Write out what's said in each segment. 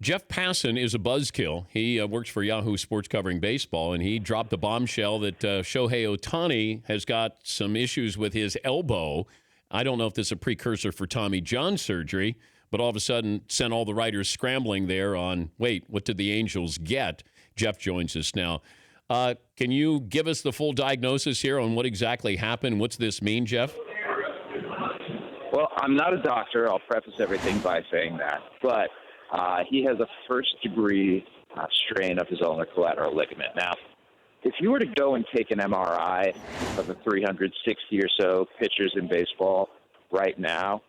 Jeff Passan is a buzzkill. He works for Yahoo Sports covering baseball, and he dropped the bombshell that Shohei Ohtanis has got some issues with his elbow. I don't know if this is a precursor for Tommy John surgery, but all of a sudden sent all the writers scrambling there on, wait, what did the Angels get? Jeff joins us now. Can you give us the full diagnosis here on what exactly happened? What's this mean, Jeff? Well, I'm not a doctor. I'll preface everything by saying that. But he has a first-degree strain of his ulnar collateral ligament. Now, if you were to go and take an MRI of the 360 or so pitchers in baseball right now,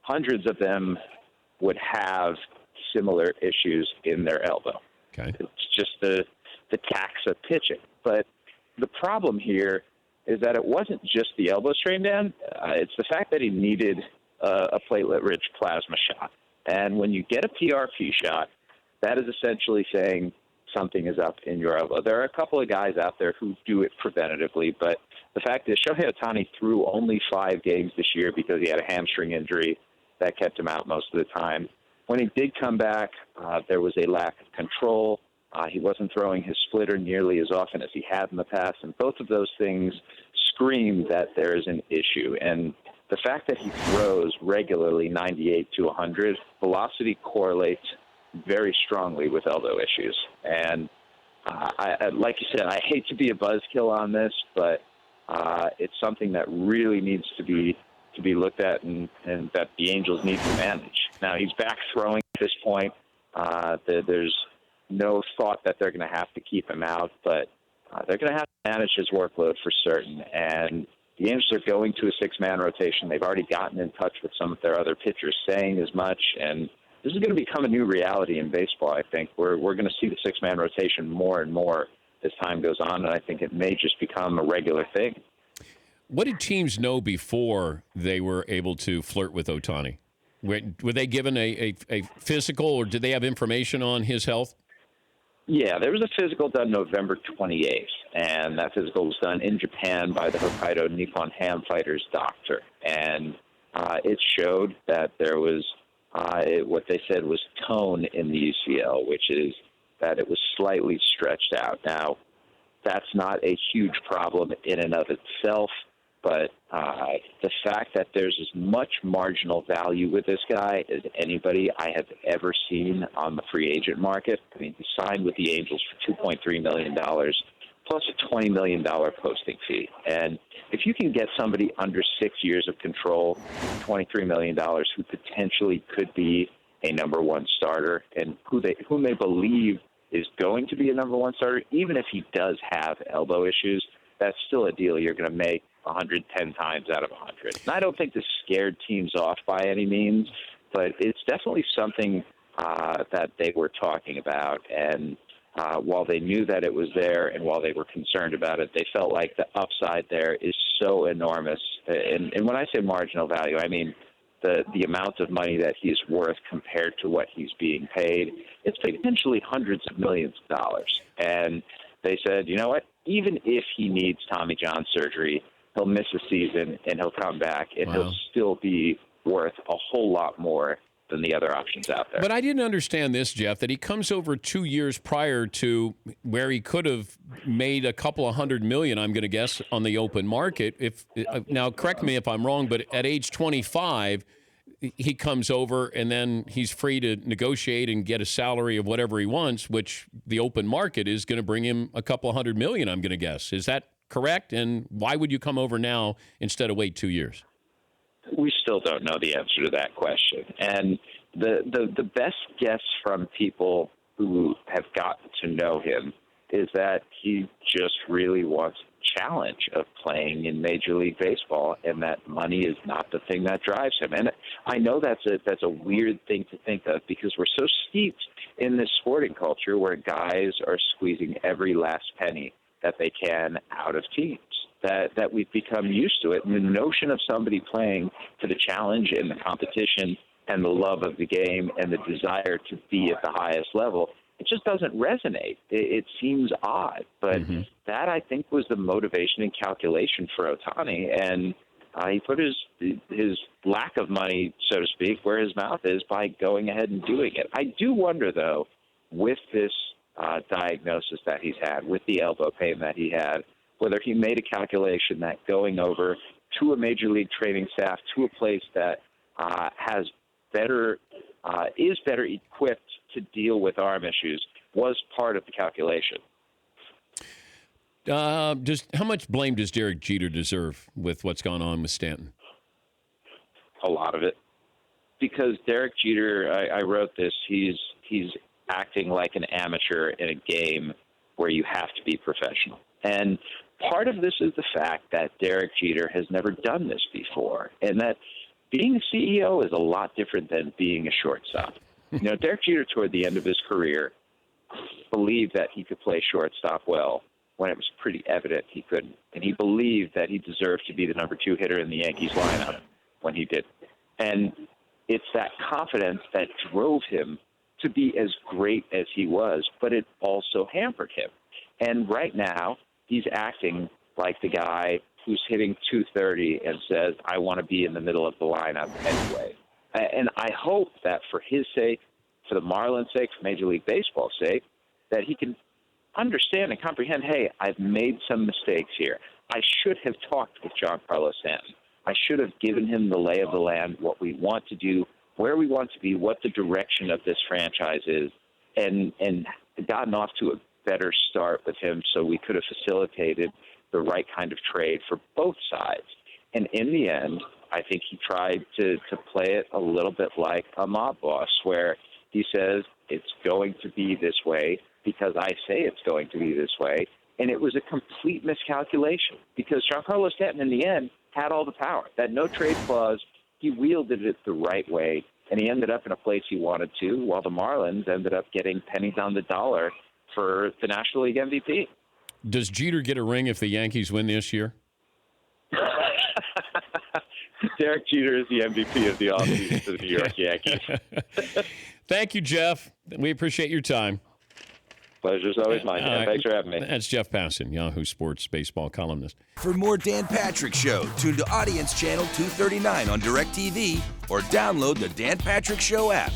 hundreds of them would have similar issues in their elbow. Okay. It's just the tax of pitching. But the problem here is that it wasn't just the elbow strain, Dan. It's the fact that he needed a platelet-rich plasma shot. And when you get a PRP shot, that is essentially saying something is up in your elbow. There are a couple of guys out there who do it preventatively, but the fact is Shohei Ohtanis threw only 5 games this year because he had a hamstring injury that kept him out most of the time. When he did come back, there was a lack of control. He wasn't throwing his splitter nearly as often as he had in the past, and both of those things scream that there is an issue. And the fact that he throws regularly 98 to 100, velocity correlates very strongly with elbow issues. And I, like you said, I hate to be a buzzkill on this, but it's something that really needs to be looked at and that the Angels need to manage. Now, he's back throwing at this point. There's no thought that they're going to have to keep him out, but they're going to have to manage his workload for certain. And the Angels are going to a 6-man rotation. They've already gotten in touch with some of their other pitchers saying as much, and this is going to become a new reality in baseball, I think. We're going to see the 6-man rotation more and more as time goes on, and I think it may just become a regular thing. What did teams know before they were able to flirt with Ohtani? Were they given a physical, or did they have information on his health? Yeah, there was a physical done November 28th, and that physical was done in Japan by the Hokkaido Nippon Ham Fighters doctor. And it showed that there was what they said was tone in the UCL, which is that it was slightly stretched out. Now, that's not a huge problem in and of itself, but the fact that there's as much marginal value with this guy as anybody I have ever seen on the free agent market. I mean, he signed with the Angels for $2.3 million plus a $20 million posting fee. And if you can get somebody under 6 years of control, $23 million, who potentially could be a number one starter and whom they believe is going to be a number one starter, even if he does have elbow issues, that's still a deal you're going to make 110 times out of 100. And I don't think this scared teams off by any means, but it's definitely something that they were talking about. And while they knew that it was there and while they were concerned about it, they felt like the upside there is so enormous. And when I say marginal value, I mean the amount of money that he's worth compared to what he's being paid. It's potentially hundreds of millions of dollars. And they said, you know what, even if he needs Tommy John surgery, he'll miss a season and he'll come back and he'll still be worth a whole lot more than the other options out there. But I didn't understand this, Jeff, that he comes over 2 years prior to where he could have made a couple of $100 million, I'm going to guess, on the open market. Now, correct me if I'm wrong, but at age 25, he comes over and then he's free to negotiate and get a salary of whatever he wants, which the open market is going to bring him a couple of $100 million, I'm going to guess. Is that correct? And why would you come over now instead of wait 2 years? We still don't know the answer to that question. And the best guess from people who have gotten to know him is that he just really wants a challenge of playing in Major League Baseball, and that money is not the thing that drives him. And I know that's a weird thing to think of because we're so steeped in this sporting culture where guys are squeezing every last penny that they can out of teams. That we've become used to it. And the notion of somebody playing for the challenge and the competition and the love of the game and the desire to be at the highest level, it just doesn't resonate. It seems odd. But that, I think, was the motivation and calculation for Ohtani. And he put his lack of money, so to speak, where his mouth is by going ahead and doing it. I do wonder, though, with this diagnosis that he's had, with the elbow pain that he had, whether he made a calculation that going over to a major league training staff, to a place that is better equipped to deal with arm issues, was part of the calculation. How much blame does Derek Jeter deserve with what's gone on with Stanton? A lot of it, because Derek Jeter, I wrote this. He's acting like an amateur in a game where you have to be professional, and part of this is the fact that Derek Jeter has never done this before, and that being a CEO is a lot different than being a shortstop. Derek Jeter, toward the end of his career, believed that he could play shortstop well when it was pretty evident he couldn't. And he believed that he deserved to be the number 2 hitter in the Yankees lineup when he did. And it's that confidence that drove him to be as great as he was, but it also hampered him. And right now, he's acting like the guy who's hitting 230 and says, I want to be in the middle of the lineup anyway. And I hope that for his sake, for the Marlins' sake, for Major League Baseball's sake, that he can understand and comprehend, hey, I've made some mistakes here. I should have talked with Giancarlo Stanton. I should have given him the lay of the land, what we want to do, where we want to be, what the direction of this franchise is, and gotten off to a better start with him so we could have facilitated the right kind of trade for both sides. And in the end, I think he tried to play it a little bit like a mob boss, where he says it's going to be this way because I say it's going to be this way. And it was a complete miscalculation because Giancarlo Stanton, in the end, had all the power. That no-trade clause, he wielded it the right way, and he ended up in a place he wanted to, while the Marlins ended up getting pennies on the dollar for the National League MVP. Does Jeter get a ring if the Yankees win this year? Derek Jeter is the MVP of the offseason for the New York Yankees. Thank you, Jeff. We appreciate your time. Pleasure's always mine. Thanks for having me. That's Jeff Passan, Yahoo Sports baseball columnist. For more Dan Patrick Show, tune to Audience Channel 239 on DirecTV or download the Dan Patrick Show app.